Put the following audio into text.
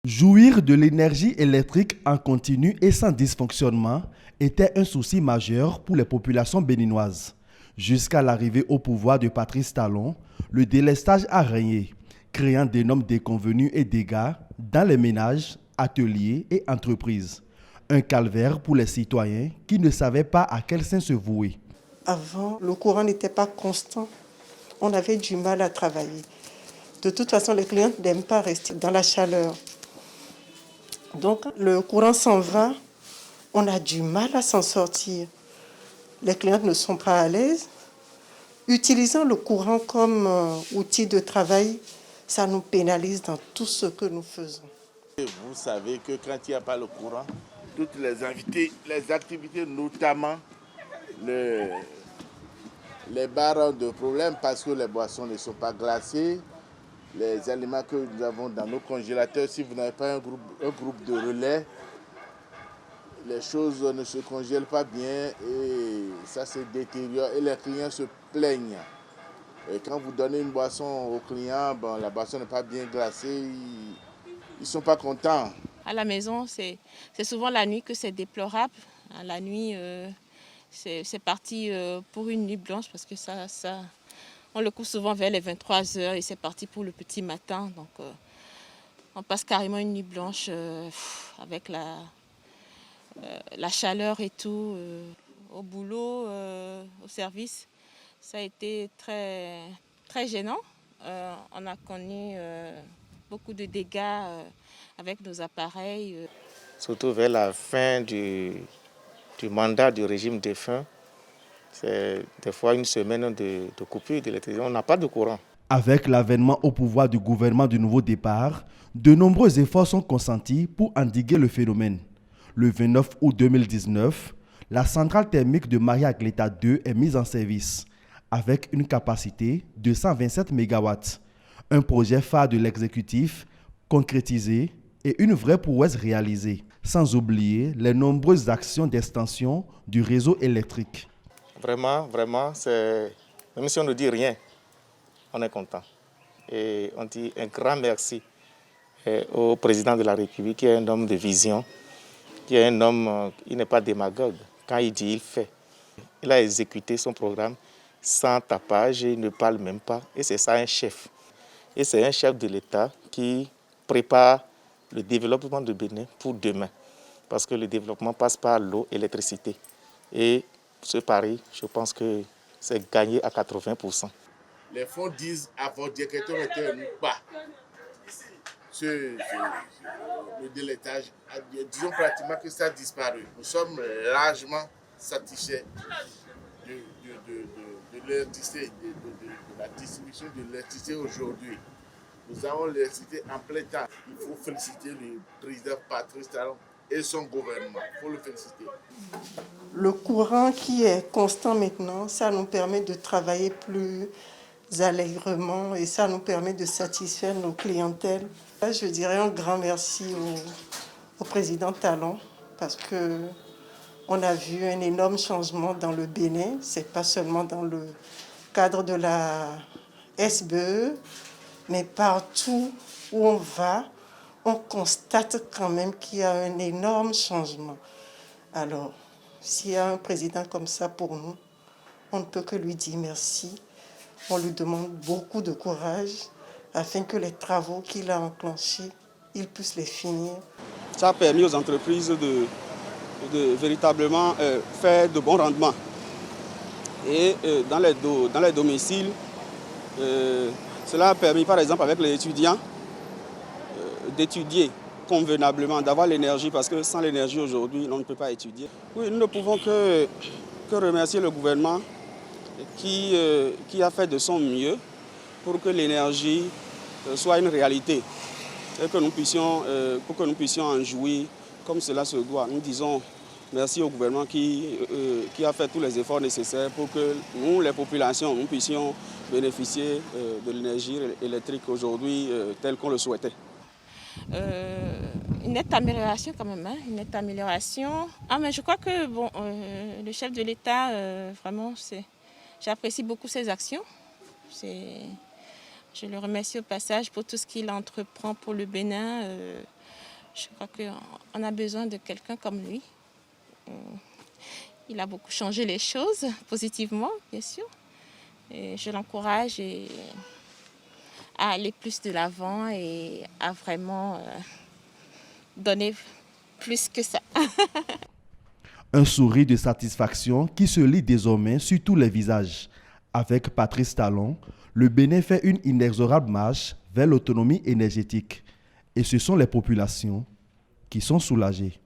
Jouir de l'énergie électrique en continu et sans dysfonctionnement était un souci majeur pour les populations béninoises. Jusqu'à l'arrivée au pouvoir de Patrice Talon, le délestage a régné, créant d'énormes déconvenues et dégâts dans les ménages, ateliers et entreprises. Un calvaire pour les citoyens qui ne savaient pas à quel saint se vouer. Avant, le courant n'était pas constant. On avait du mal à travailler. De toute façon, les clients n'aiment pas rester dans la chaleur. Donc, le courant s'en va, on a du mal à s'en sortir. Les clients ne sont pas à l'aise. Utilisant le courant comme outil de travail, ça nous pénalise dans tout ce que nous faisons. Vous savez que quand il n'y a pas le courant, toutes les activités, notamment les bars ont de problèmes parce que les boissons ne sont pas glacées. Les aliments que nous avons dans nos congélateurs, si vous n'avez pas un groupe de relais, les choses ne se congèlent pas bien et ça se détériore et les clients se plaignent. Et quand vous donnez une boisson aux clients, la boisson n'est pas bien glacée, ils ne sont pas contents. À la maison, c'est souvent la nuit que c'est déplorable. La nuit, c'est parti pour une nuit blanche parce que on le coupe souvent vers les 23h et c'est parti pour le petit matin. Donc, on passe carrément une nuit blanche avec la chaleur et tout. Au boulot, au service, ça a été très, très gênant. On a connu beaucoup de dégâts avec nos appareils. Surtout vers la fin du mandat du régime défunt. C'est des fois une semaine de coupure d'électricité. On n'a pas de courant. Avec l'avènement au pouvoir du gouvernement du Nouveau Départ, de nombreux efforts sont consentis pour endiguer le phénomène. Le 29 août 2019, la centrale thermique de Maria Agleta 2 est mise en service, avec une capacité de 127 MW. Un projet phare de l'exécutif, concrétisé et une vraie prouesse réalisée, sans oublier les nombreuses actions d'extension du réseau électrique. Vraiment, même si on ne dit rien, on est content. Et on dit un grand merci au président de la République, qui est un homme de vision, qui est un homme, il n'est pas démagogue. Quand il dit, il fait. Il a exécuté son programme sans tapage, il ne parle même pas. Et c'est ça un chef. Et c'est un chef de l'État qui prépare le développement de Bénin pour demain. Parce que le développement passe par l'eau et l'électricité. Et ce pari, je pense que c'est gagné à 80%. Les fonds disent à votre directeur était bas. Le délettage, disons pratiquement que ça a disparu. Nous sommes largement satisfaits de l'électricité, de la distribution de l'électricité aujourd'hui. Nous avons l'électricité en plein temps. Il faut féliciter le président Patrice Talon et son gouvernement. Il faut le féliciter. Le courant qui est constant maintenant, ça nous permet de travailler plus allègrement et ça nous permet de satisfaire nos clientèles. Je dirais un grand merci au président Talon parce qu'on a vu un énorme changement dans le Bénin. Ce n'est pas seulement dans le cadre de la SBE, mais partout où on va, on constate quand même qu'il y a un énorme changement. Alors, s'il y a un président comme ça pour nous, on ne peut que lui dire merci. On lui demande beaucoup de courage afin que les travaux qu'il a enclenchés, il puisse les finir. Ça a permis aux entreprises de véritablement faire de bons rendements. Et dans les domiciles, cela a permis par exemple avec les étudiants d'étudier convenablement, d'avoir l'énergie, parce que sans l'énergie aujourd'hui, on ne peut pas étudier. Oui, nous ne pouvons que remercier le gouvernement qui a fait de son mieux pour que l'énergie soit une réalité et que pour que nous puissions en jouir comme cela se doit. Nous disons merci au gouvernement qui a fait tous les efforts nécessaires pour que nous, les populations, nous puissions bénéficier de l'énergie électrique aujourd'hui telle qu'on le souhaitait. Une nette amélioration quand même, une nette amélioration. Mais je crois que le chef de l'État, vraiment, j'apprécie beaucoup ses actions. Je le remercie au passage pour tout ce qu'il entreprend pour le Bénin. Je crois qu'on a besoin de quelqu'un comme lui. Il a beaucoup changé les choses, positivement, bien sûr. Et je l'encourage à aller plus de l'avant et à vraiment donner plus que ça. Un sourire de satisfaction qui se lit désormais sur tous les visages. Avec Patrice Talon, le Bénin fait une inexorable marche vers l'autonomie énergétique. Et ce sont les populations qui sont soulagées.